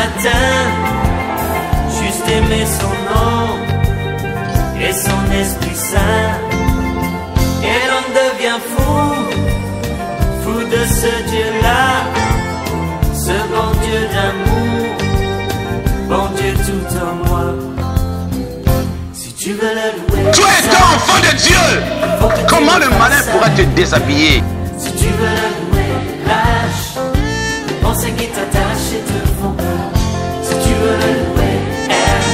matin, juste aimer son nom et son Esprit Saint. Et l'on devient fou, fou de ce Dieu-là, ce bon Dieu d'amour, bon Dieu tout en moi. Si tu veux le louer, tu es un enfant de Dieu. Comment le malin pourra te déshabiller? Si tu veux le louer, lâche les pensées qui t'attachent et te font peur. Si tu veux le louer, aime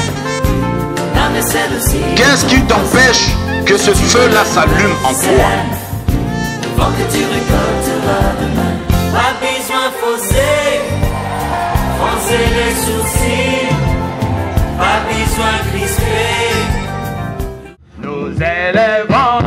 l'âme et celle aussi. Qu'est-ce qui t'empêche que ce feu-là s'allume en toi? Avant que tu récolteras demain, pas besoin de froncer les sourcils, pas besoin de crisper. Nous élèvons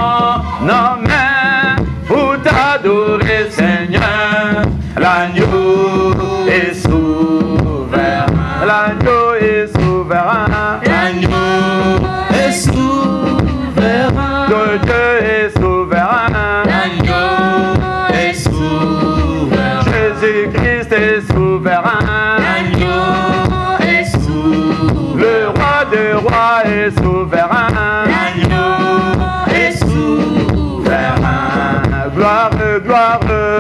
nos mains pour t'adorer, Seigneur. L'agneau est souverain, l'agneau est souverain, l'agneau est souverain, notre Dieu est souverain, l'agneau est souverain, Jésus-Christ est souverain, l'agneau est souverain, le roi des rois est souverain, l'agneau est souverain, gloire, gloire, gloire.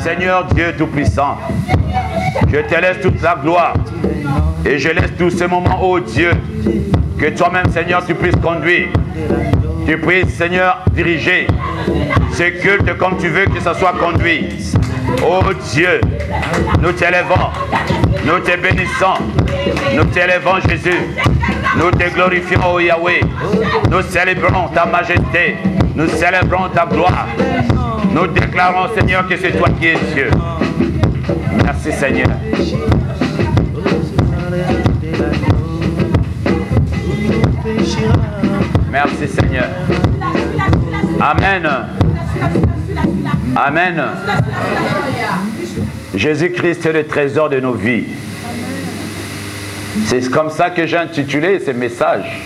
Seigneur Dieu Tout-Puissant, je te laisse toute la gloire et je laisse tous ces moments, ô Dieu, que toi-même, Seigneur, tu puisses conduire, tu puisses, Seigneur, diriger ce culte comme tu veux que ça soit conduit. Ô Dieu, nous t'élèvons, nous te bénissons, nous t'élèvons, Jésus, nous te glorifions, ô Yahweh, nous célébrons ta majesté, nous célébrons ta gloire. Nous déclarons, Seigneur, que c'est toi qui es Dieu. Merci, Seigneur. Merci, Seigneur. Amen. Amen. Jésus-Christ est le trésor de nos vies. C'est comme ça que j'ai intitulé ce message.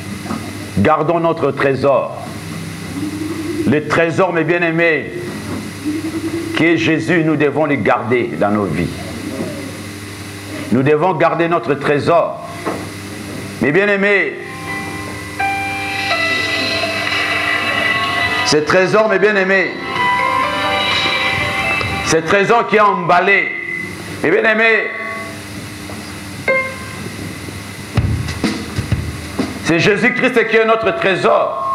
Gardons notre trésor. Le trésor, mes bien-aimés, qui est Jésus, nous devons le garder dans nos vies. Nous devons garder notre trésor. Mes bien-aimés, ce trésor, mes bien-aimés, ce trésor qui est emballé, mes bien-aimés, c'est Jésus-Christ qui est notre trésor.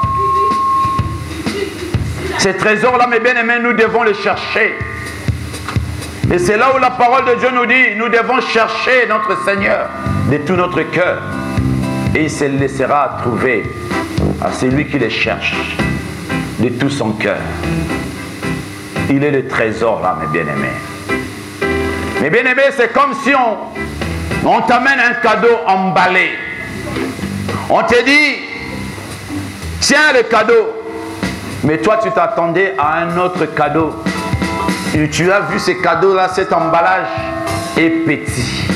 Ces trésors-là, mes bien-aimés, nous devons les chercher. Et c'est là où la parole de Dieu nous dit, nous devons chercher notre Seigneur de tout notre cœur. Et il se laissera trouver à celui qui les cherche de tout son cœur. Il est le trésor là, mes bien-aimés. Mes bien-aimés, c'est comme si on t'amène un cadeau emballé. On te dit, tiens le cadeau. Mais toi, tu t'attendais à un autre cadeau. Et tu as vu ce cadeau-là, cet emballage est petit.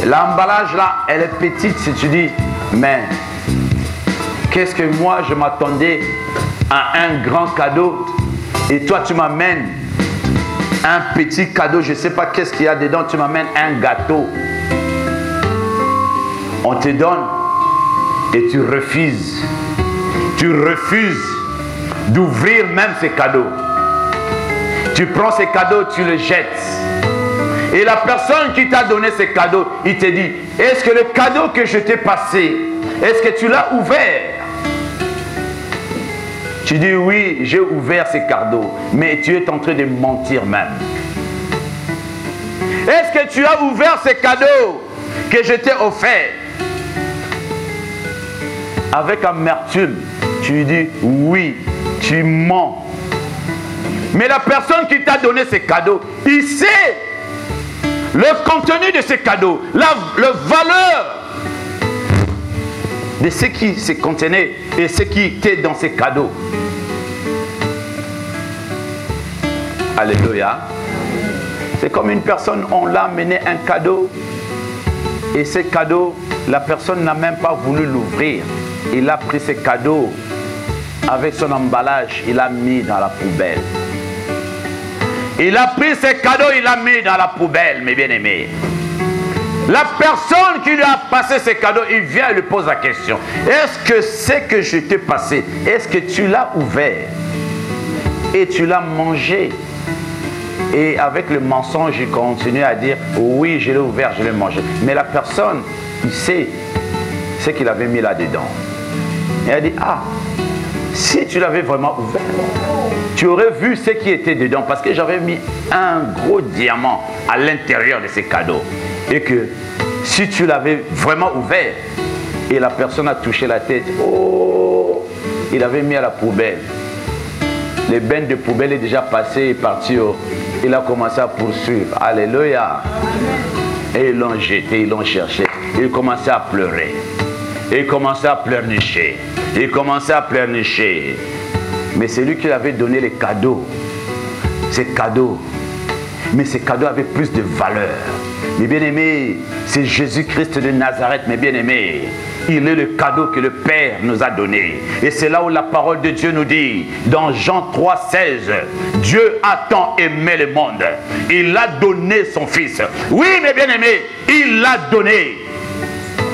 L'emballage là, elle est petite. Si tu dis, mais qu'est-ce que moi, je m'attendais à un grand cadeau. Et toi, tu m'amènes un petit cadeau. Je ne sais pas qu'est-ce qu'il y a dedans. Tu m'amènes un gâteau. On te donne et tu refuses. Tu refuses d'ouvrir même ces cadeaux. Tu prends ces cadeaux, tu les jettes. Et la personne qui t'a donné ce cadeau, il te dit, est-ce que le cadeau que je t'ai passé, est-ce que tu l'as ouvert? Tu dis, oui, j'ai ouvert ce cadeau, mais tu es en train de mentir même. Est-ce que tu as ouvert ce cadeau que je t'ai offert? Avec amertume, tu lui dis, oui, tu mens. Mais la personne qui t'a donné ce cadeau, il sait le contenu de ce cadeau, la valeur de ce qui se contenait et ce qui était dans ces cadeaux. Alléluia. C'est comme une personne, on l'a amené un cadeau et ce cadeau, la personne n'a même pas voulu l'ouvrir. Il a pris ce cadeau avec son emballage, il l'a mis dans la poubelle. Il a pris ce cadeau, il l'a mis dans la poubelle, mes bien-aimés. La personne qui lui a passé ce cadeau, il vient et lui pose la question. Est-ce que ce que je t'ai passé, est-ce que tu l'as ouvert et tu l'as mangé? Et avec le mensonge, il continue à dire, oui, je l'ai ouvert, je l'ai mangé. Mais la personne, il sait ce qu'il avait mis là-dedans. Et elle dit, ah, si tu l'avais vraiment ouvert, tu aurais vu ce qui était dedans. Parce que j'avais mis un gros diamant à l'intérieur de ces cadeaux. Et que si tu l'avais vraiment ouvert, et la personne a touché la tête, oh, il avait mis à la poubelle. Le bain de poubelle est déjà passé et parti. Il a commencé à poursuivre. Alléluia. Et ils l'ont jeté, ils l'ont cherché. Il commençait à pleurer. Il commençait à pleurnicher. Il commençait à pleurnicher. Mais c'est lui qui avait donné les cadeaux. Ces cadeaux. Mais ces cadeaux avaient plus de valeur. Mes bien-aimés, c'est Jésus-Christ de Nazareth, mes bien-aimés. Il est le cadeau que le Père nous a donné. Et c'est là où la parole de Dieu nous dit, dans Jean 3,16, Dieu a tant aimé le monde. Il a donné son Fils. Oui, mes bien-aimés, il l'a donné.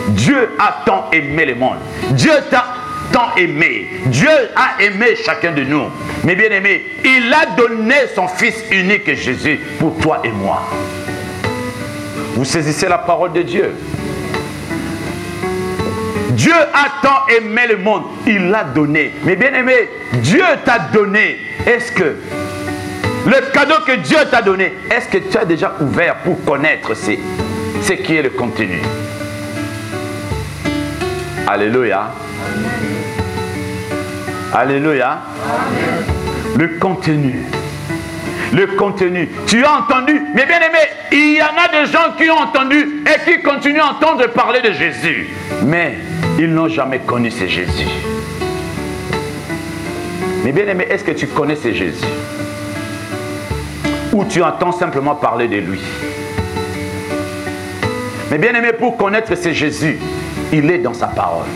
Dieu a tant aimé le monde. Dieu t'a tant aimé. Dieu a aimé chacun de nous. Mes bien-aimés, il a donné son Fils unique Jésus pour toi et moi. Vous saisissez la parole de Dieu. Dieu a tant aimé le monde, il l'a donné. Mais bien aimé, Dieu t'a donné. Est-ce que le cadeau que Dieu t'a donné, est-ce que tu as déjà ouvert pour connaître ce qui est le contenu? Alléluia. Alléluia. Le contenu. Le contenu. Tu as entendu, mais bien aimé, il y en a des gens qui ont entendu et qui continuent à entendre parler de Jésus. Mais ils n'ont jamais connu ce Jésus. Mais bien aimé, est-ce que tu connais ce Jésus? Ou tu entends simplement parler de lui? Mais bien aimé, pour connaître ce Jésus, il est dans sa parole.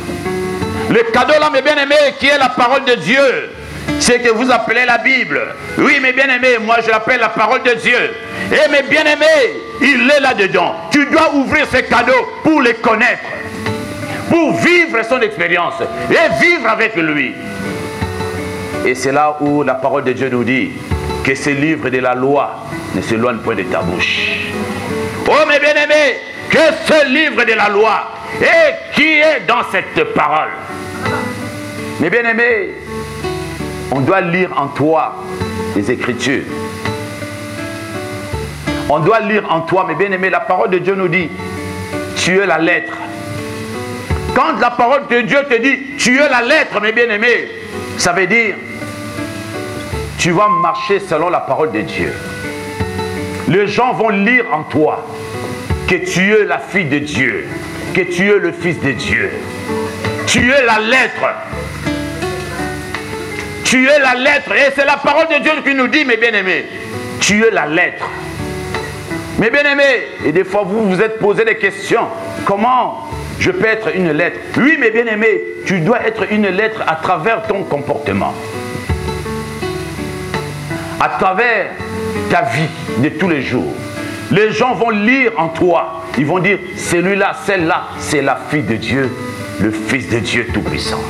Le cadeau là, mes bien aimés, qui est la parole de Dieu, c'est que vous appelez la Bible. Oui, mes bien-aimés, moi je l'appelle la parole de Dieu. Et mes bien-aimés, il est là-dedans. Tu dois ouvrir ces cadeaux pour les connaître, pour vivre son expérience et vivre avec lui. Et c'est là où la parole de Dieu nous dit que ce livre de la loi ne s'éloigne point de ta bouche. Oh mes bien-aimés, que ce livre de la loi, et qui est dans cette parole. Mes bien-aimés, on doit lire en toi les Écritures. On doit lire en toi, mes bien-aimés, la parole de Dieu nous dit, tu es la lettre. Quand la parole de Dieu te dit, tu es la lettre, mes bien-aimés, ça veut dire, tu vas marcher selon la parole de Dieu. Les gens vont lire en toi que tu es la fille de Dieu, que tu es le fils de Dieu. Tu es la lettre. Tu es la lettre. Et c'est la parole de Dieu qui nous dit, mes bien-aimés, tu es la lettre. Mes bien-aimés, et des fois vous vous êtes posé des questions. Comment je peux être une lettre? Oui, mes bien-aimés, tu dois être une lettre à travers ton comportement. À travers ta vie de tous les jours. Les gens vont lire en toi. Ils vont dire, celui-là, celle-là, c'est la fille de Dieu, le Fils de Dieu Tout-Puissant.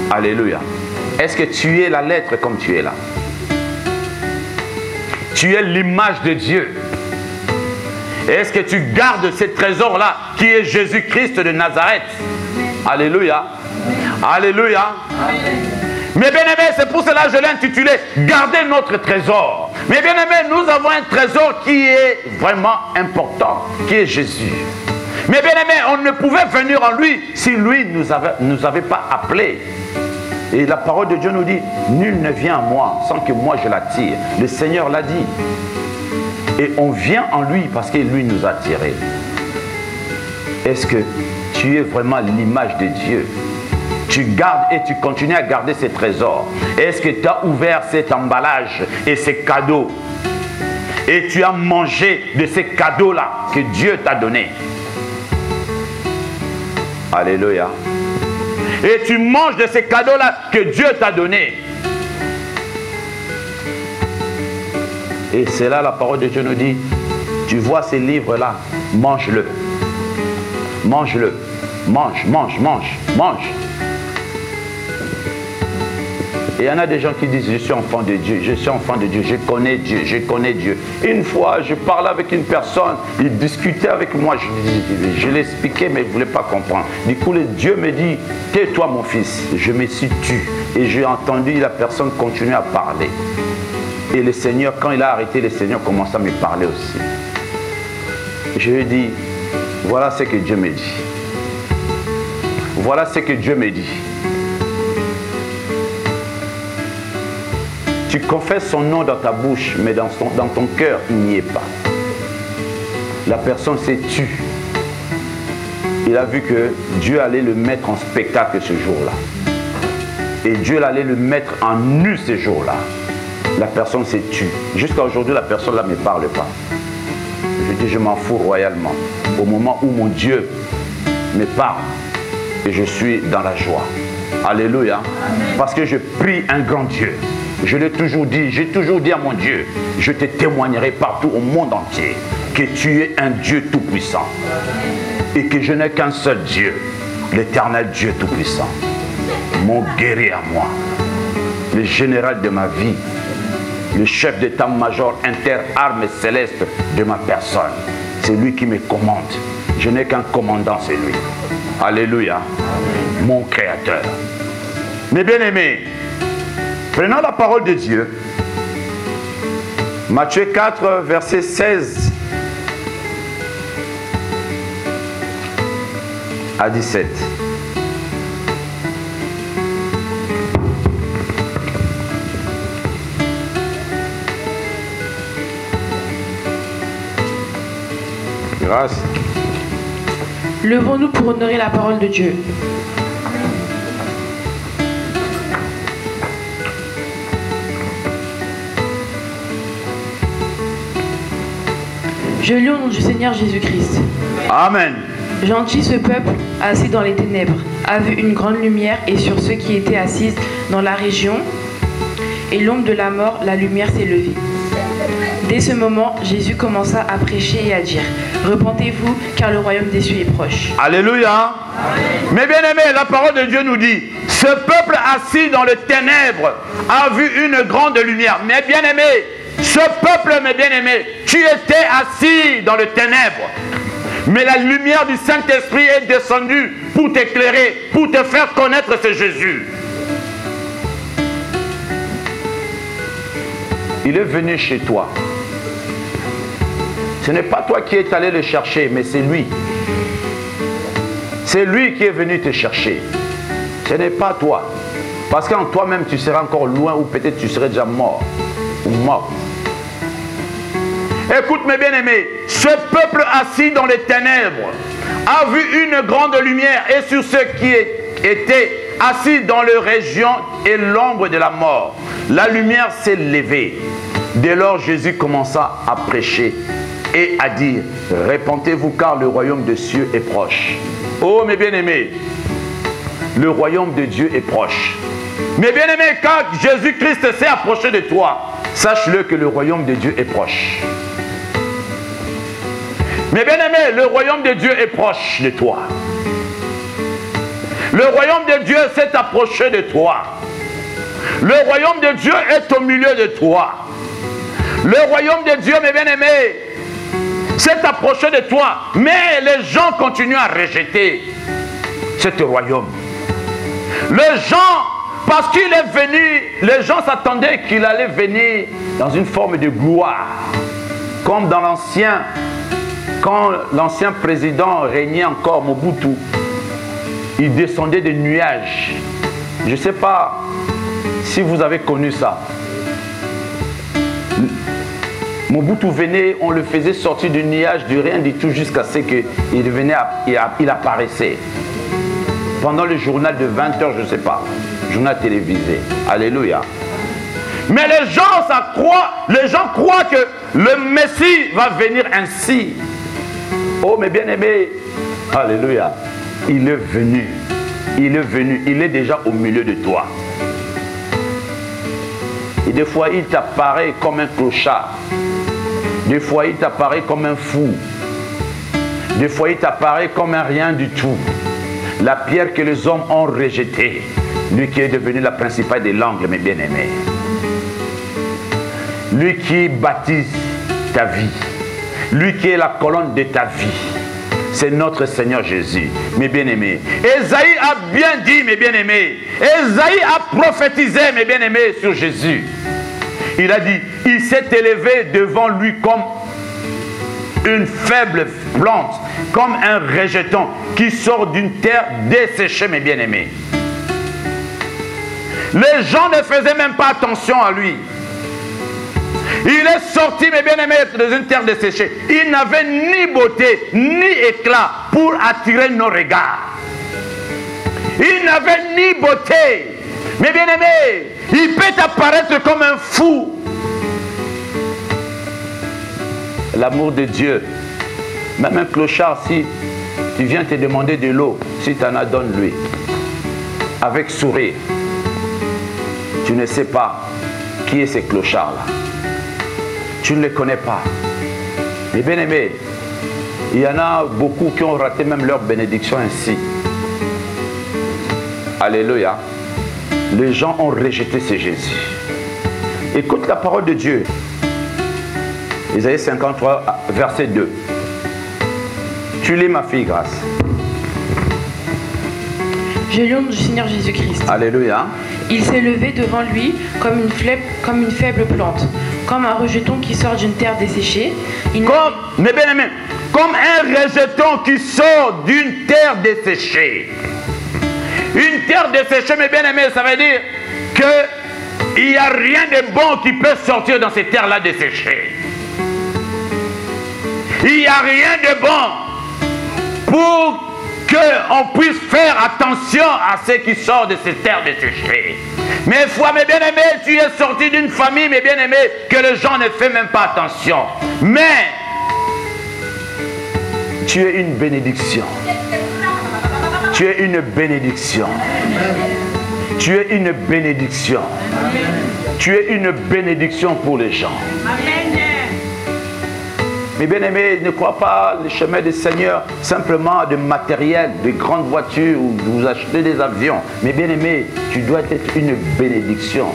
Alléluia. Est-ce que tu es la lettre comme tu es là? Tu tu es l'image de Dieu? Est-ce que tu gardes ce trésor-là qui est Jésus-Christ de Nazareth? Alléluia. Alléluia. Mes bien-aimés, c'est pour cela que je l'ai intitulé « Gardez notre trésor ». Mes bien-aimés, nous avons un trésor qui est vraiment important, qui est Jésus. Mes bien-aimés, on ne pouvait venir en lui si lui ne nous avait pas appelés. Et la parole de Dieu nous dit « Nul ne vient à moi sans que moi je l'attire ». Le Seigneur l'a dit. Et on vient en lui parce que lui nous a attirés. Est-ce que tu es vraiment l'image de Dieu? Tu gardes et tu continues à garder ces trésors. Est-ce que tu as ouvert cet emballage et ces cadeaux? Et tu as mangé de ces cadeaux-là que Dieu t'a donnés? Alléluia. Et tu manges de ces cadeaux-là que Dieu t'a donnés. Et c'est là la parole de Dieu nous dit, tu vois ces livres-là, mange-le. Mange-le. Mange, mange, mange, mange. Et il y en a des gens qui disent, je suis enfant de Dieu, je suis enfant de Dieu, je connais Dieu, je connais Dieu. Une fois, je parlais avec une personne, il discutait avec moi, je l'expliquais, mais il ne voulait pas comprendre. Du coup, Dieu me dit, tais-toi mon fils. Je me suis tu. Et j'ai entendu la personne continuer à parler. Et le Seigneur, quand il a arrêté, le Seigneur commence à me parler aussi. Je lui ai dit, voilà ce que Dieu me dit. Voilà ce que Dieu me dit. Tu confesses son nom dans ta bouche, mais dans ton cœur, il n'y est pas. La personne s'est tue. Il a vu que Dieu allait le mettre en spectacle ce jour-là. Et Dieu allait le mettre en nu ce jour-là. La personne s'est tue. Jusqu'à aujourd'hui, la personne là ne me parle pas. Je dis, je m'en fous royalement. Au moment où mon Dieu me parle, et je suis dans la joie. Alléluia. Parce que je prie un grand Dieu. Je l'ai toujours dit, j'ai toujours dit à mon Dieu, je te témoignerai partout au monde entier que tu es un Dieu tout-puissant. Et que je n'ai qu'un seul Dieu, l'éternel Dieu tout-puissant. Mon guerrier à moi, le général de ma vie, le chef d'état-major inter-armes célestes de ma personne. C'est lui qui me commande. Je n'ai qu'un commandant, c'est lui. Alléluia. Mon créateur. Mes bien-aimés, prenons la parole de Dieu. Matthieu 4, verset 16 à 17. Grâce. Levons-nous pour honorer la parole de Dieu. Je lis au nom du Seigneur Jésus-Christ. Amen. Gentil, ce peuple, assis dans les ténèbres, a vu une grande lumière, et sur ceux qui étaient assis dans la région et l'ombre de la mort, la lumière s'est levée. Dès ce moment, Jésus commença à prêcher et à dire, « Repentez-vous, car le royaume des cieux est proche. » Alléluia. Mes bien-aimés, la parole de Dieu nous dit, ce peuple assis dans les ténèbres a vu une grande lumière. Mes bien-aimés, ce peuple, mes bien-aimés, tu étais assis dans les ténèbres. Mais la lumière du Saint-Esprit est descendue pour t'éclairer, pour te faire connaître ce Jésus. Il est venu chez toi. Ce n'est pas toi qui es allé le chercher, mais c'est lui. C'est lui qui est venu te chercher. Ce n'est pas toi. Parce qu'en toi-même, tu seras encore loin ou peut-être tu serais déjà mort ou mort. Écoute mes bien-aimés, ce peuple assis dans les ténèbres a vu une grande lumière, et sur ceux qui étaient assis dans les régions et l'ombre de la mort, la lumière s'est levée. Dès lors, Jésus commença à prêcher et à dire, repentez-vous car le royaume des cieux est proche. Oh mes bien-aimés, le royaume de Dieu est proche. Mes bien-aimés, quand Jésus-Christ s'est approché de toi, sache-le que le royaume de Dieu est proche. Mes bien-aimés, le royaume de Dieu est proche de toi. Le royaume de Dieu s'est approché de toi. Le royaume de Dieu est au milieu de toi. Le royaume de Dieu, mes bien-aimés, s'est approché de toi, mais les gens continuent à rejeter ce royaume. Les gens, parce qu'il est venu, les gens s'attendaient qu'il allait venir dans une forme de gloire, comme dans l'ancien, quand l'ancien président régnait encore, Mobutu, il descendait des nuages. Je ne sais pas si vous avez connu ça. Mobutu venait, on le faisait sortir du nuage, du rien du tout, jusqu'à ce qu'il devenait, il apparaissait. Pendant le journal de 20 h, je ne sais pas, journal télévisé. Alléluia. Mais les gens croient que le Messie va venir ainsi. Oh mes bien-aimés, alléluia. Il est venu, il est déjà au milieu de toi. Et des fois, il t'apparaît comme un clochard. Des fois, il t'apparaît comme un fou. Des fois, il t'apparaît comme un rien du tout. La pierre que les hommes ont rejetée, lui qui est devenu la principale des langues, mes bien-aimés. Lui qui baptise ta vie. Lui qui est la colonne de ta vie. C'est notre Seigneur Jésus, mes bien-aimés. Ésaïe a bien dit, mes bien-aimés. Ésaïe a prophétisé, mes bien-aimés, sur Jésus. Il a dit, il s'est élevé devant lui comme une faible plante, comme un rejeton qui sort d'une terre desséchée, mes bien-aimés. Les gens ne faisaient même pas attention à lui. Il est sorti, mes bien-aimés, dans une terre desséchée. Il n'avait ni beauté, ni éclat pour attirer nos regards. Il n'avait ni beauté. Mes bien-aimés, il peut apparaître comme un fou. L'amour de Dieu. Même un clochard, si tu viens te demander de l'eau, si tu en as, donne-lui. Avec sourire. Tu ne sais pas qui est ce clochard-là. Tu ne les connais pas. Mais bien aimé, il y en a beaucoup qui ont raté même leur bénédiction ainsi. Alléluia. Les gens ont rejeté ce Jésus. Écoute la parole de Dieu. Isaïe 53, verset 2. Tu lis, ma fille, grâce. Je louange du Seigneur Jésus-Christ. Alléluia. Il s'est levé devant lui comme une faible plante, comme un rejeton qui sort d'une terre desséchée. Mes bien-aimés, comme un rejeton qui sort d'une terre desséchée. Une terre desséchée, mes bien-aimés, ça veut dire qu'il n'y a rien de bon qui peut sortir dans ces terres-là desséchées. Il n'y a rien de bon pour qu'on puisse faire attention à ce qui sort de ces terres desséchées. Mais foi, mes bien-aimés, tu es sorti d'une famille, mes bien-aimés, que les gens ne font même pas attention. Mais tu es une bénédiction. Tu es une bénédiction. Tu es une bénédiction. Tu es une bénédiction pour les gens. Mais bien aimé, ne crois pas le chemin du Seigneur simplement de matériel, de grandes voitures ou vous achetez des avions. Mais bien aimé, tu dois être une bénédiction.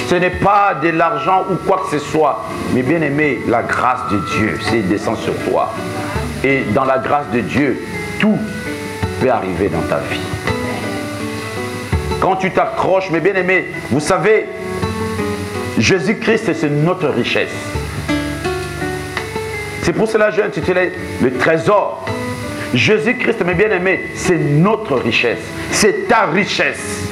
Ce n'est pas de l'argent ou quoi que ce soit. Mais bien aimé, la grâce de Dieu, c'est descend sur toi. Et dans la grâce de Dieu, tout peut arriver dans ta vie. Quand tu t'accroches, mes bien aimés, vous savez, Jésus-Christ, c'est notre richesse. C'est pour cela que j'ai intitulé le trésor. Jésus-Christ, mes bien-aimés, c'est notre richesse. C'est ta richesse.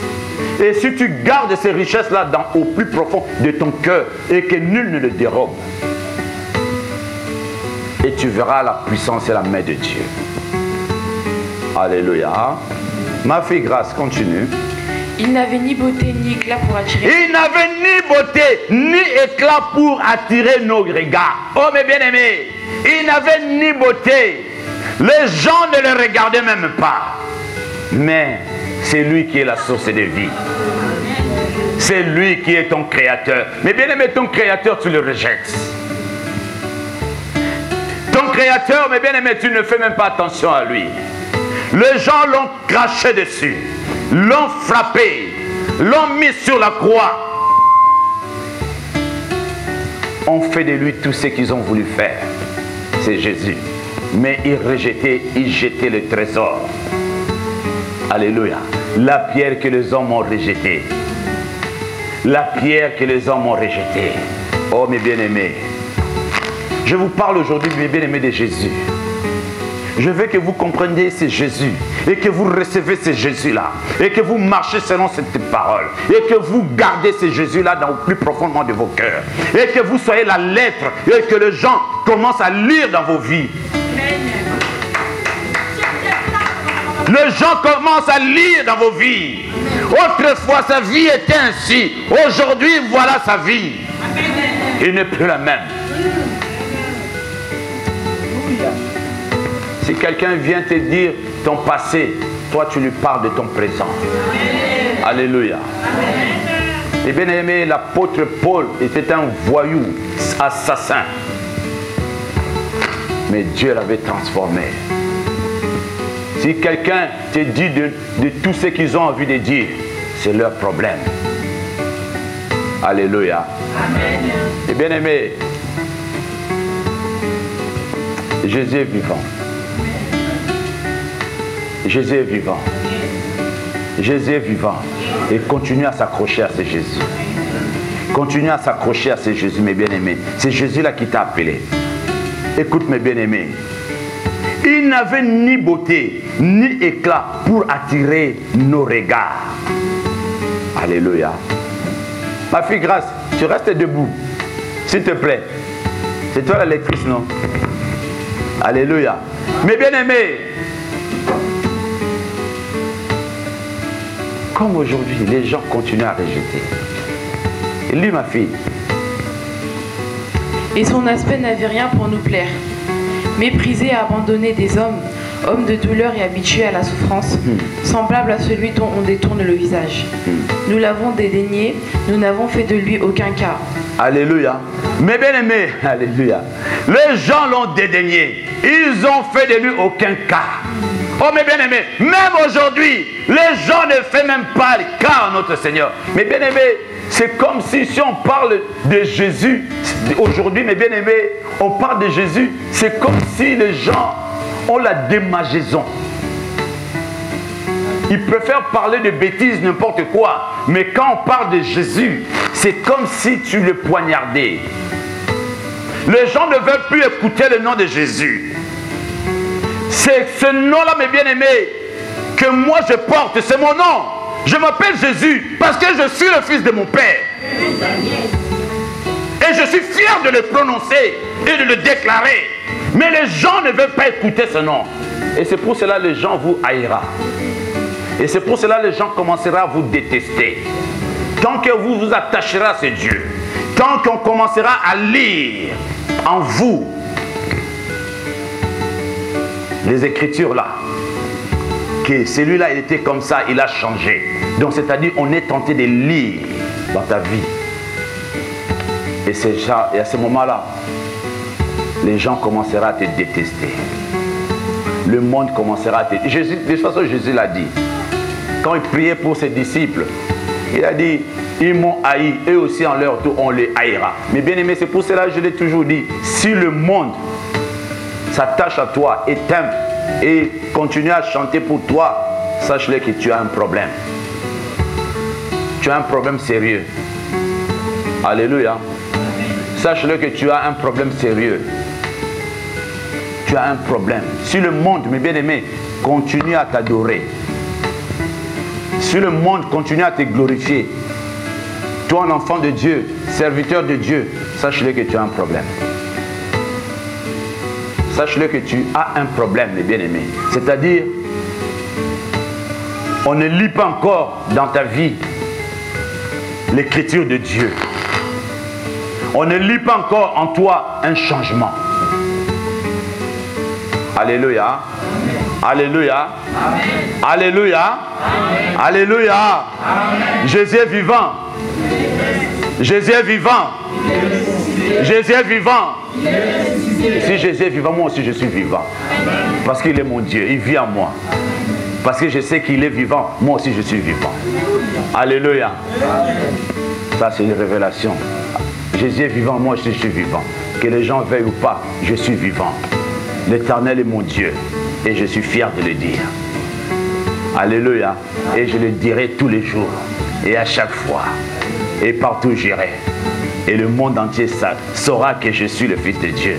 Et si tu gardes ces richesses-là au plus profond de ton cœur et que nul ne le dérobe, et tu verras la puissance et la main de Dieu. Alléluia. Ma fille Grâce, continue. Il n'avait ni beauté ni éclat pour attirer. Il n'avait ni beauté ni éclat pour attirer nos regards. Oh mes bien-aimés, il n'avait ni beauté. Les gens ne le regardaient même pas. Mais c'est lui qui est la source de vie. C'est lui qui est ton créateur. Mais bien-aimé, ton créateur, tu le rejettes. Ton créateur, mes bien-aimés, tu ne fais même pas attention à lui. Les gens l'ont craché dessus. L'ont frappé, l'ont mis sur la croix. ont fait de lui tout ce qu'ils ont voulu faire. C'est Jésus. Mais ils rejetaient, ils jetaient le trésor. Alléluia. La pierre que les hommes ont rejetée. La pierre que les hommes ont rejetée. Oh mes bien-aimés. Je vous parle aujourd'hui, mes bien-aimés, de Jésus. Je veux que vous compreniez ce Jésus et que vous recevez ce Jésus-là et que vous marchez selon cette parole et que vous gardez ce Jésus-là dans le plus profondément de vos cœurs et que vous soyez la lettre et que les gens commencent à lire dans vos vies. Les gens commencent à lire dans vos vies. Autrefois, sa vie était ainsi. Aujourd'hui, voilà sa vie. Il n'est plus la même. Si quelqu'un vient te dire ton passé, toi tu lui parles de ton présent. Alléluia. Et bien aimé, l'apôtre Paul était un voyou, assassin. Mais Dieu l'avait transformé. Si quelqu'un te dit de tout ce qu'ils ont envie de dire, c'est leur problème. Alléluia. Et bien aimé, Jésus est vivant. Jésus est vivant. Jésus est vivant. Et continue à s'accrocher à ce Jésus. Continue à s'accrocher à ce Jésus, mes bien-aimés. C'est Jésus-là qui t'a appelé. Écoute, mes bien-aimés. Il n'avait ni beauté, ni éclat pour attirer nos regards. Alléluia. Ma fille Grâce, tu restes debout. S'il te plaît. C'est toi la lectrice, non? Alléluia. Mes bien-aimés, comme aujourd'hui, les gens continuent à rejeter. Lis, ma fille. Et son aspect n'avait rien pour nous plaire. Méprisé et abandonné des hommes, homme de douleur et habitué à la souffrance, semblable à celui dont on détourne le visage. Nous l'avons dédaigné, nous n'avons fait de lui aucun cas. Alléluia. Mes bien-aimés, alléluia. Les gens l'ont dédaigné. Ils ont fait de lui aucun cas. Oh mes bien-aimés, même aujourd'hui, les gens ne font même pas le cas à notre Seigneur. Mes bien-aimés, c'est comme si on parle de Jésus, aujourd'hui mes bien-aimés, on parle de Jésus, c'est comme si les gens ont la démageaison. Ils préfèrent parler de bêtises, n'importe quoi. Mais quand on parle de Jésus, c'est comme si tu le poignardais. Les gens ne veulent plus écouter le nom de Jésus. C'est ce nom-là, mes bien-aimés, que moi je porte, c'est mon nom. Je m'appelle Jésus parce que je suis le fils de mon Père. Et je suis fier de le prononcer et de le déclarer. Mais les gens ne veulent pas écouter ce nom. Et c'est pour cela que les gens vous haïront. Et c'est pour cela que les gens commenceront à vous détester. Tant que vous vous attacherez à ce Dieu, tant qu'on commencera à lire en vous les Écritures là, que celui-là il était comme ça, il a changé. Donc c'est-à-dire on est tenté de lire dans ta vie. Et à ce moment-là, les gens commenceront à te détester. Le monde commencera à te... Jésus, de toute façon, Jésus l'a dit. Quand il priait pour ses disciples, il a dit, ils m'ont haï, eux aussi en leur tour, on les haïra. Mais bien aimé, c'est pour cela que je l'ai toujours dit, si le monde s'attache à toi et t'aime et continue à chanter pour toi, sache-le que tu as un problème. Tu as un problème sérieux. Alléluia. Sache-le que tu as un problème sérieux. Tu as un problème. Si le monde, mes bien-aimés, continue à t'adorer, si le monde continue à te glorifier, toi, un enfant de Dieu, serviteur de Dieu, sache-le que tu as un problème. Sache-le que tu as un problème, mes bien-aimés. C'est-à-dire, on ne lit pas encore dans ta vie l'écriture de Dieu. On ne lit pas encore en toi un changement. Alléluia. Alléluia. Amen. Alléluia. Amen. Alléluia. Amen. Jésus est vivant. Jésus est vivant. Jésus est vivant. Si Jésus est vivant, moi aussi je suis vivant. Parce qu'il est mon Dieu, il vit en moi. Parce que je sais qu'il est vivant, moi aussi je suis vivant. Alléluia. Ça c'est une révélation. Jésus est vivant, moi je suis vivant. Que les gens veuillent ou pas, je suis vivant. L'Éternel est mon Dieu et je suis fier de le dire. Alléluia. Et je le dirai tous les jours et à chaque fois. Et partout j'irai. Et le monde entier saura que je suis le Fils de Dieu.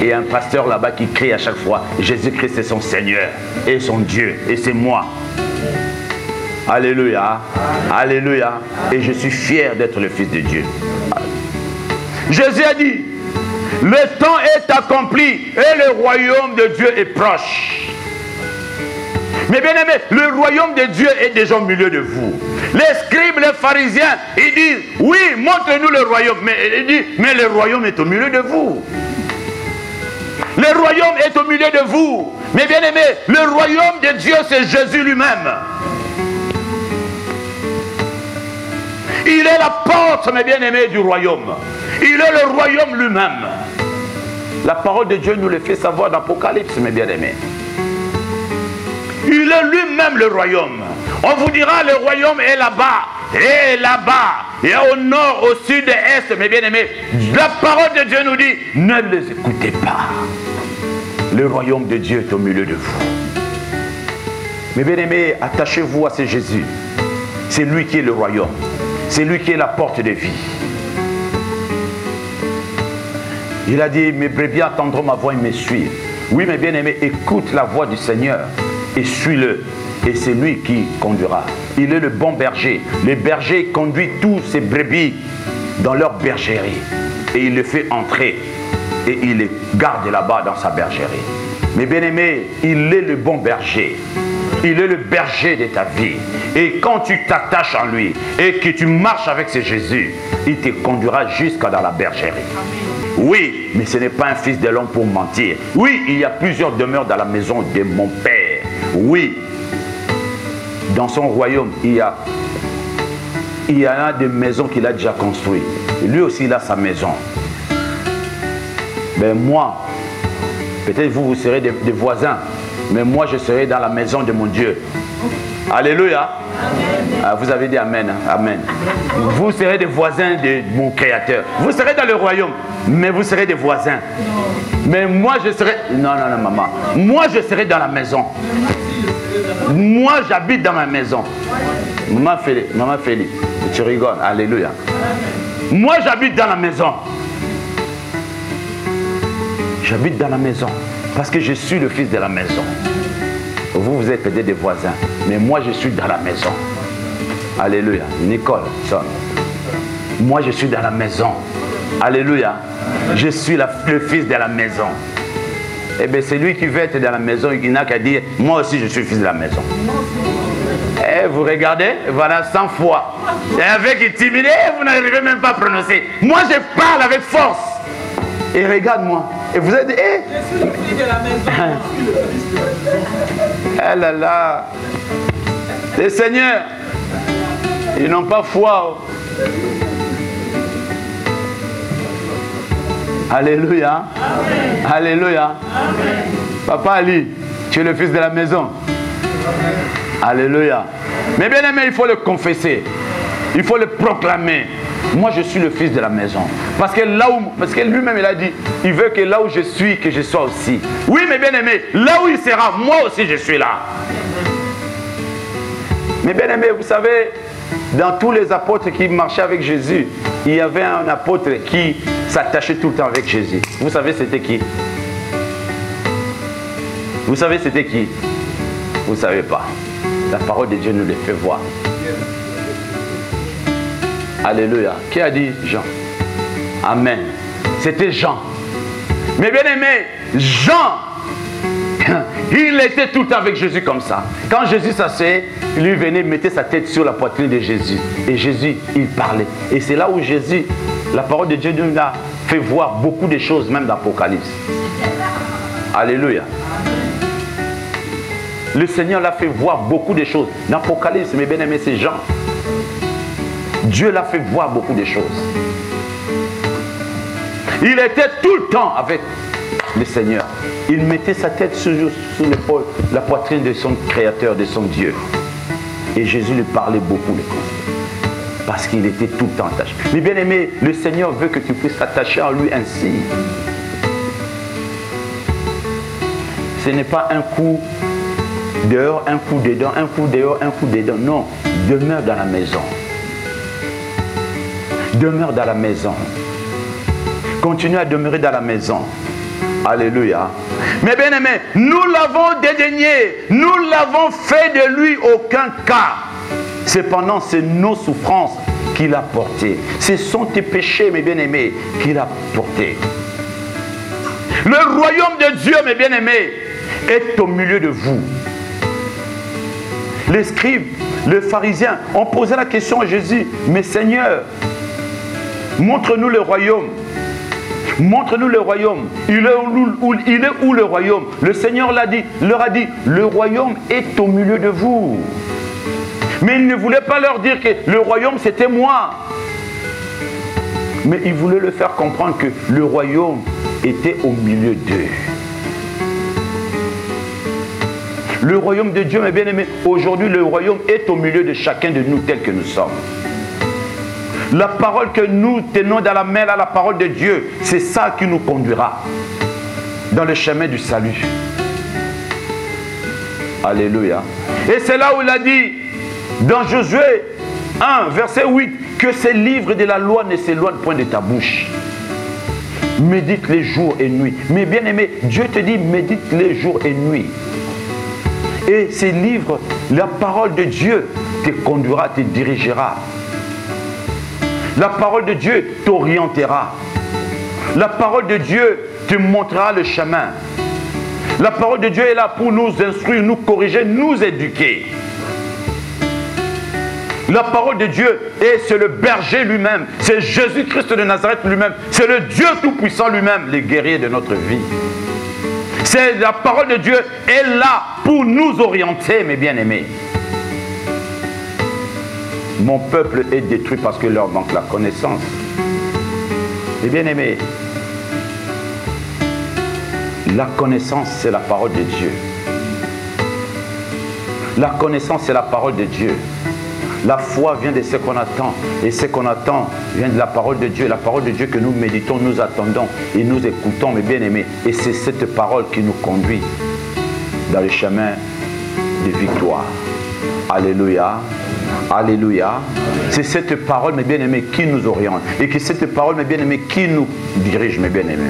Et un pasteur là-bas qui crie à chaque fois, Jésus-Christ est son Seigneur et son Dieu et c'est moi. Alléluia. Alléluia. Et je suis fier d'être le Fils de Dieu. Jésus a dit, le temps est accompli et le royaume de Dieu est proche. Mais bien aimé, le royaume de Dieu est déjà au milieu de vous. Les scribes, les pharisiens, ils disent, oui, montre-nous le royaume. Mais il dit, mais le royaume est au milieu de vous. Le royaume est au milieu de vous. Mais bien aimé, le royaume de Dieu, c'est Jésus lui-même. Il est la porte, mes bien-aimés, du royaume. Il est le royaume lui-même. La parole de Dieu nous le fait savoir dans l'Apocalypse, mes bien-aimés. Il est lui-même le royaume. On vous dira, le royaume est là-bas, et là-bas, et au nord, au sud et est, mes bien-aimés. La parole de Dieu nous dit, ne les écoutez pas. Le royaume de Dieu est au milieu de vous. Mes bien-aimés, attachez-vous à ce Jésus. C'est lui qui est le royaume. C'est lui qui est la porte de vie. Il a dit, mes brebis entendront ma voix et me suivent. Oui, mes bien-aimés, écoute la voix du Seigneur et suis-le. Et c'est lui qui conduira. Il est le bon berger. Le berger conduit tous ses brebis dans leur bergerie. Et il les fait entrer. Et il les garde là-bas dans sa bergerie. Mais bien aimé, il est le bon berger. Il est le berger de ta vie. Et quand tu t'attaches en lui et que tu marches avec ce Jésus, il te conduira jusqu'à dans la bergerie. Oui, mais ce n'est pas un fils de l'homme pour mentir. Oui, il y a plusieurs demeures dans la maison de mon Père. Oui, dans son royaume, il y a des maisons qu'il a déjà construites. Lui aussi, il a sa maison. Mais moi, peut-être vous serez des voisins, mais moi, je serai dans la maison de mon Dieu. Alléluia. Ah, vous avez dit Amen. Amen. Vous serez des voisins de mon Créateur. Vous serez dans le royaume, mais vous serez des voisins. Mais moi, je serai... Non, non, non, maman. Moi, je serai dans la maison. Moi, j'habite dans ma maison. Maman Félix, tu rigoles. Alléluia. Moi, j'habite dans la maison. J'habite dans la maison. Parce que je suis le fils de la maison. Vous, vous êtes peut-être des voisins. Mais moi, je suis dans la maison. Alléluia. Nicole, sonne. Moi, je suis dans la maison. Alléluia. Je suis le fils de la maison. Eh bien, c'est lui qui veut être dans la maison. Il n'a qu'à dire, moi aussi, je suis fils de la maison. Eh, vous regardez, voilà 100 fois. Et avec intimidé, vous n'arrivez même pas à prononcer. Moi, je parle avec force. Et regarde-moi. Et vous êtes... Eh, je suis le fils de la maison. Eh là là. Les seigneurs, ils n'ont pas foi. Alléluia. Amen. Alléluia. Amen. Papa Ali, tu es le fils de la maison. Amen. Alléluia. Mais bien aimé, il faut le confesser. Il faut le proclamer. Moi, je suis le fils de la maison. Parce que lui-même, il a dit, il veut que là où je suis, que je sois aussi. Oui, mais bien aimé, là où il sera, moi aussi, je suis là. Mais bien aimé, vous savez, dans tous les apôtres qui marchaient avec Jésus, il y avait un apôtre qui s'attachait tout le temps avec Jésus. Vous savez, c'était qui? Vous savez, c'était qui? Vous ne savez pas. La parole de Dieu nous le fait voir. Alléluia. Qui a dit Jean? Amen. C'était Jean. Mais bien aimé, Jean, il était tout le temps avec Jésus comme ça. Quand Jésus s'asseyait, lui venait mettre sa tête sur la poitrine de Jésus. Et Jésus, il parlait. Et c'est là où Jésus, la parole de Dieu nous a fait voir beaucoup de choses, même dans l'Apocalypse. Alléluia. Le Seigneur l'a fait voir beaucoup de choses. Dans l'Apocalypse, mes bien-aimés, c'est Jean. Dieu l'a fait voir beaucoup de choses. Il était tout le temps avec le Seigneur. Il mettait sa tête sous l'épaule, la poitrine de son Créateur, de son Dieu. Et Jésus lui parlait beaucoup. parce qu'il était tout le temps attaché. Mais bien aimé, le Seigneur veut que tu puisses t'attacher à lui ainsi. Ce n'est pas un coup dehors, un coup dedans, un coup dehors, un coup dedans. Non, demeure dans la maison. Demeure dans la maison. Continue à demeurer dans la maison. Alléluia. Mais bien aimé, nous l'avons dédaigné. Nous l'avons fait de lui aucun cas. Cependant, c'est nos souffrances qu'il a portées. Ce sont tes péchés, mes bien-aimés, qu'il a portés. Le royaume de Dieu, mes bien-aimés, est au milieu de vous. Les scribes, les pharisiens ont posé la question à Jésus, mais Seigneur, montre-nous le royaume. Montre-nous le royaume. Il est où le royaume? Le Seigneur leur a dit, le royaume est au milieu de vous. Mais il ne voulait pas leur dire que le royaume c'était moi. Mais il voulait leur faire comprendre que le royaume était au milieu d'eux. Le royaume de Dieu, mes bien-aimés, aujourd'hui le royaume est au milieu de chacun de nous tel que nous sommes. La parole que nous tenons dans la main, là, la parole de Dieu, c'est ça qui nous conduira dans le chemin du salut. Alléluia. Et c'est là où il a dit, dans Josué 1, verset 8, que ces livres de la loi ne s'éloignent point de ta bouche. Médite les jours et nuits. Mais bien aimé, Dieu te dit, médite les jours et nuits. Et ces livres, la parole de Dieu te conduira, te dirigera. La parole de Dieu t'orientera. La parole de Dieu te montrera le chemin. La parole de Dieu est là pour nous instruire, nous corriger, nous éduquer. La parole de Dieu, c'est le berger lui-même. C'est Jésus-Christ de Nazareth lui-même. C'est le Dieu tout-puissant lui-même, le guerrier de notre vie. C'est la parole de Dieu est là pour nous orienter, mes bien-aimés. Mon peuple est détruit parce que leur manque la connaissance. Mes bien-aimés, la connaissance, c'est la parole de Dieu. La connaissance, c'est la parole de Dieu. La foi vient de ce qu'on attend. Et ce qu'on attend vient de la parole de Dieu. La parole de Dieu que nous méditons, nous attendons et nous écoutons, mes bien-aimés. Et c'est cette parole qui nous conduit dans le chemin de victoire. Alléluia. Alléluia. C'est cette parole, mes bien-aimés, qui nous oriente. Et que cette parole, mes bien-aimés, qui nous dirige, mes bien-aimés.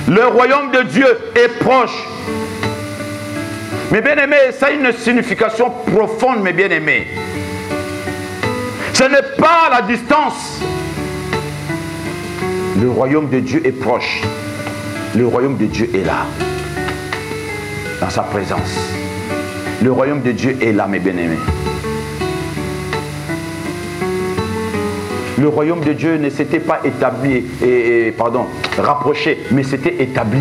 Le royaume de Dieu est proche. Mes bien-aimés, ça a une signification profonde, mes bien-aimés. Ce n'est pas à la distance. Le royaume de Dieu est proche. Le royaume de Dieu est là. Dans sa présence. Le royaume de Dieu est là, mes bien-aimés. Le royaume de Dieu ne s'était pas établi, rapproché, mais c'était établi.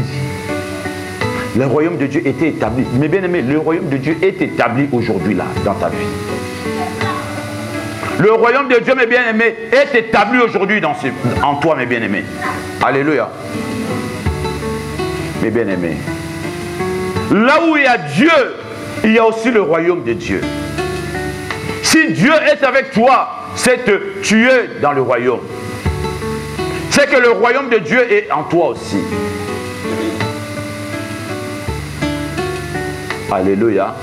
Le royaume de Dieu était établi. Mais bien aimé, le royaume de Dieu est établi aujourd'hui là, dans ta vie. Le royaume de Dieu, mes bien-aimés, est établi aujourd'hui en toi, mes bien-aimés. Alléluia. Mes bien-aimés. Là où il y a Dieu, il y a aussi le royaume de Dieu. Si Dieu est avec toi, c'est que tu es dans le royaume. C'est que le royaume de Dieu est en toi aussi. Alléluia.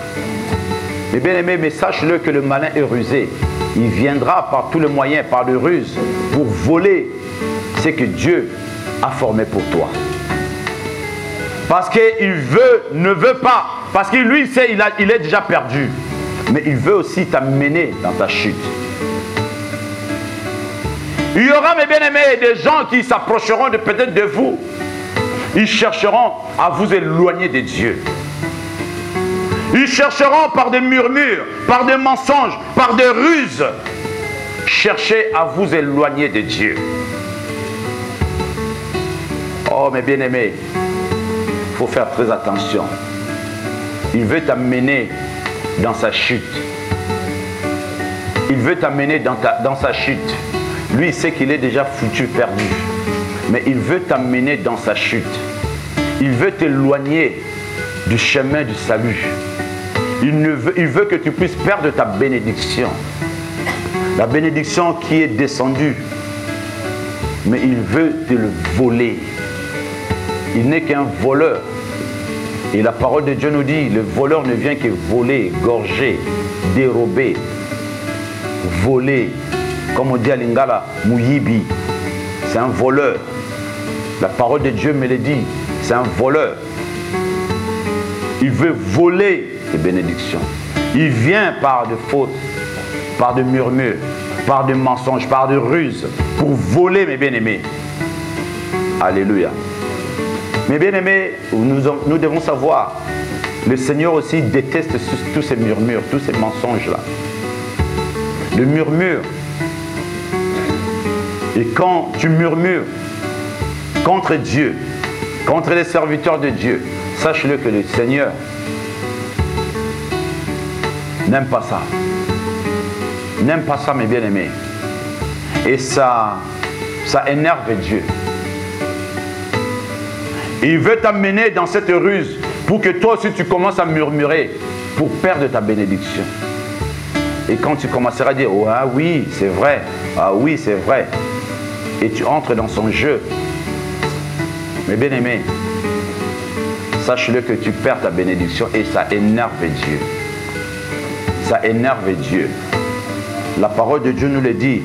Mais bien aimé, mais sache-le que le malin est rusé. Il viendra par tous les moyens, par des ruses, pour voler ce que Dieu a formé pour toi. Parce qu'il ne veut pas. Parce que lui, il est déjà perdu. Mais il veut aussi t'amener dans ta chute. Il y aura, mes bien-aimés, des gens qui s'approcheront peut-être de vous. Ils chercheront à vous éloigner de Dieu. Ils chercheront par des murmures, par des mensonges, par des ruses, chercher à vous éloigner de Dieu. Oh, mes bien-aimés, il faut faire très attention. Il veut t'amener dans sa chute. Il veut t'amener dans sa chute. Lui, il sait qu'il est déjà foutu, perdu. Mais il veut t'amener dans sa chute. Il veut t'éloigner du chemin du salut. Il veut que tu puisses perdre ta bénédiction. La bénédiction qui est descendue. Mais il veut te le voler. Il n'est qu'un voleur. Et la parole de Dieu nous dit, le voleur ne vient que voler, gorger, dérober, voler. Comme on dit à Lingala, Mouyibi. C'est un voleur. La parole de Dieu me le dit. C'est un voleur. Il veut voler les bénédictions. Il vient par de fautes, par de murmures, par de mensonges, par de ruses, pour voler mes bien-aimés. Alléluia. Mes bien-aimés, nous devons savoir, le Seigneur aussi déteste tous ces murmures, tous ces mensonges-là. Le murmure. Et quand tu murmures contre Dieu, contre les serviteurs de Dieu, sache-le que le Seigneur n'aime pas ça. N'aime pas ça, mes bien-aimés. Et ça énerve Dieu. Il veut t'amener dans cette ruse pour que toi aussi tu commences à murmurer pour perdre ta bénédiction. Et quand tu commenceras à dire, oh, ah oui, c'est vrai, ah oui, c'est vrai, et tu entres dans son jeu, mes bien-aimés, sache-le que tu perds ta bénédiction et ça énerve Dieu. Ça énerve Dieu. La parole de Dieu nous le dit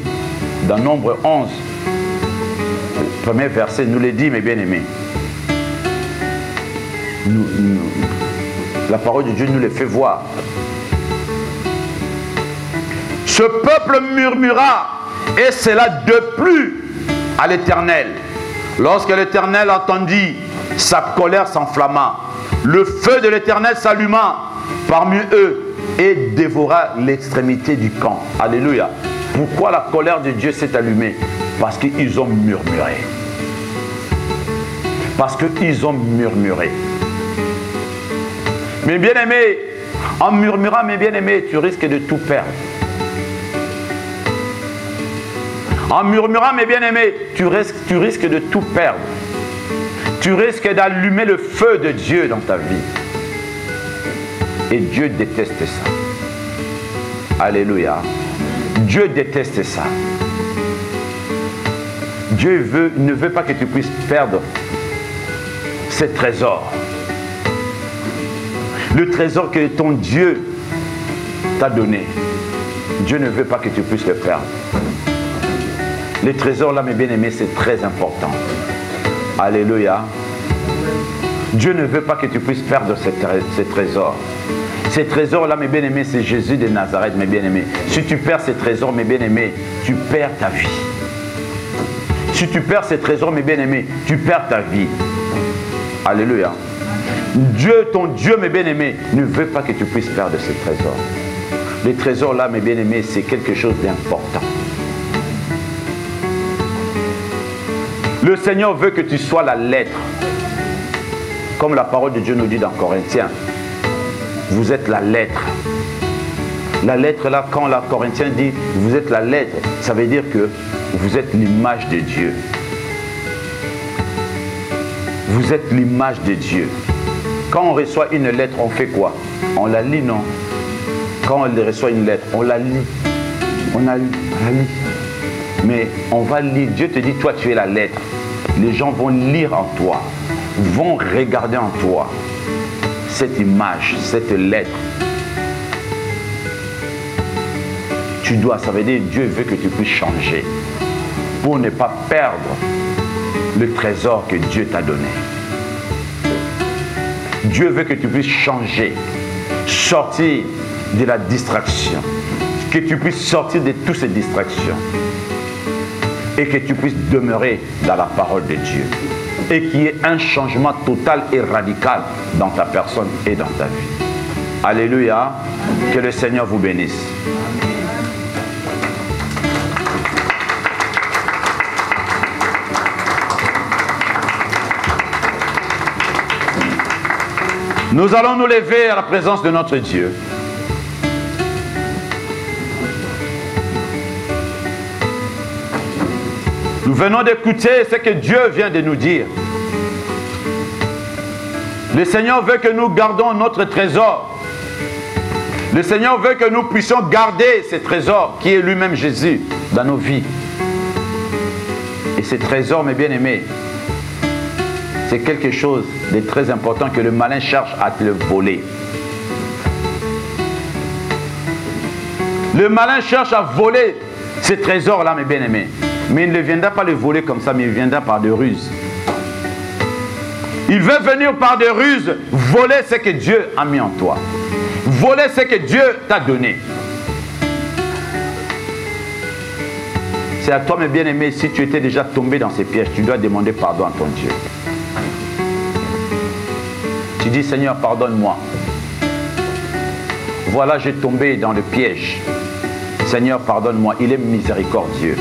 dans Nombre 11, le premier verset nous le dit, mes bien-aimés. La parole de Dieu nous le fait voir. Ce peuple murmura et cela déplut à l'Éternel. Lorsque l'Éternel entendit, sa colère s'enflamma. Le feu de l'Éternel s'alluma parmi eux et dévora l'extrémité du camp. Alléluia. Pourquoi la colère de Dieu s'est allumée? Parce qu'ils ont murmuré. Parce qu'ils ont murmuré. Mes bien-aimés, en murmurant, mes bien-aimés, tu risques de tout perdre. En murmurant, mes bien-aimés, tu risques de tout perdre. Tu risques d'allumer le feu de Dieu dans ta vie. Et Dieu déteste ça. Alléluia. Dieu déteste ça. Dieu ne veut pas que tu puisses perdre ces trésors. Le trésor que ton Dieu t'a donné. Dieu ne veut pas que tu puisses le perdre. Les trésors là, mes bien-aimés, c'est très important. Alléluia. Dieu ne veut pas que tu puisses perdre ces trésors. Ces trésors là, mes bien-aimés, c'est Jésus de Nazareth, mes bien-aimés. Si tu perds ces trésors, mes bien-aimés, tu perds ta vie. Si tu perds ces trésors, mes bien-aimés, tu perds ta vie. Alléluia. Dieu, ton Dieu, mes bien-aimés, ne veut pas que tu puisses perdre ces trésors. Les trésors là, mes bien-aimés, c'est quelque chose d'important. Le Seigneur veut que tu sois la lettre. Comme la parole de Dieu nous dit dans Corinthiens. Vous êtes la lettre. La lettre là, quand la Corinthiens dit vous êtes la lettre, ça veut dire que vous êtes l'image de Dieu. Vous êtes l'image de Dieu. Quand on reçoit une lettre, on fait quoi? On la lit, non? Quand on reçoit une lettre, on la lit. On la lit. Mais on va lire. Dieu te dit, toi tu es la lettre. Les gens vont lire en toi, vont regarder en toi cette image, cette lettre. Tu dois, ça veut dire Dieu veut que tu puisses changer pour ne pas perdre le trésor que Dieu t'a donné. Dieu veut que tu puisses changer, sortir de la distraction, que tu puisses sortir de toutes ces distractions et que tu puisses demeurer dans la parole de Dieu et qu'il y ait un changement total et radical dans ta personne et dans ta vie. Alléluia, que le Seigneur vous bénisse. Nous allons nous lever à la présence de notre Dieu. Nous venons d'écouter ce que Dieu vient de nous dire. Le Seigneur veut que nous gardons notre trésor. Le Seigneur veut que nous puissions garder ces trésors qui est lui-même Jésus dans nos vies. Et ces trésors, mes bien-aimés, c'est quelque chose de très important que le malin cherche à te le voler. Le malin cherche à voler ces trésors-là, mes bien-aimés. Mais il ne viendra pas le voler comme ça, mais il viendra par des ruses. Il veut venir par des ruses, voler ce que Dieu a mis en toi. Voler ce que Dieu t'a donné. C'est à toi, mes bien-aimés, si tu étais déjà tombé dans ces pièges, tu dois demander pardon à ton Dieu. Tu dis, Seigneur, pardonne-moi. Voilà, j'ai tombé dans le piège. Seigneur, pardonne-moi. Il est miséricordieux.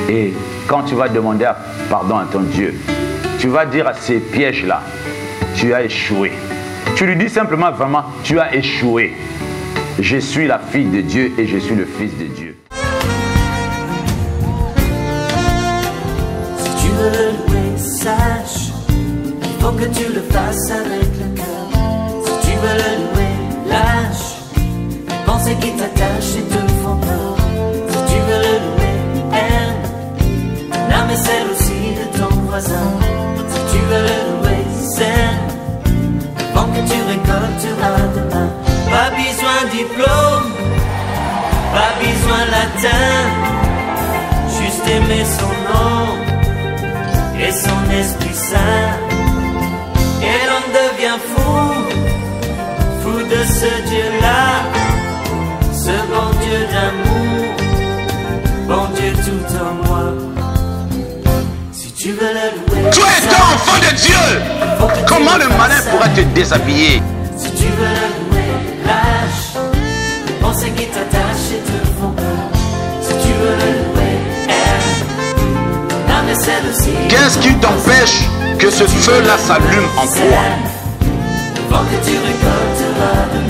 Et quand tu vas demander pardon à ton Dieu, tu vas dire à ces pièges-là, tu as échoué. Tu lui dis simplement, vraiment, tu as échoué. Je suis la fille de Dieu et je suis le fils de Dieu. Si tu veux le louer, sache qu'il faut que tu le fasses avec le cœur. Si tu veux le louer, lâche les pensées qui t'attachent et te font peur. Si tu veux le louer, aime l'âme et celle aussi de ton voisin. Si tu veux le louer, sème avant que tu récolteras demain. Pas besoin de diplôme, pas besoin latin, juste aimer son nom et son Esprit Saint. Et l'on devient fou, fou de ce Dieu-là, ce bon Dieu d'amour, bon Dieu tout en moi. Si tu veux le louer, tu es un enfant de Dieu. Comment le malin pourra te déshabiller? Si tu veux le louer, lâche les pensées qui t'attachent et te font peur. Si tu veux le louer, aime l'âme et celle aussi. Qu'est-ce qui t'empêche que ce feu-là s'allume en toi? Avant que tu récolteras de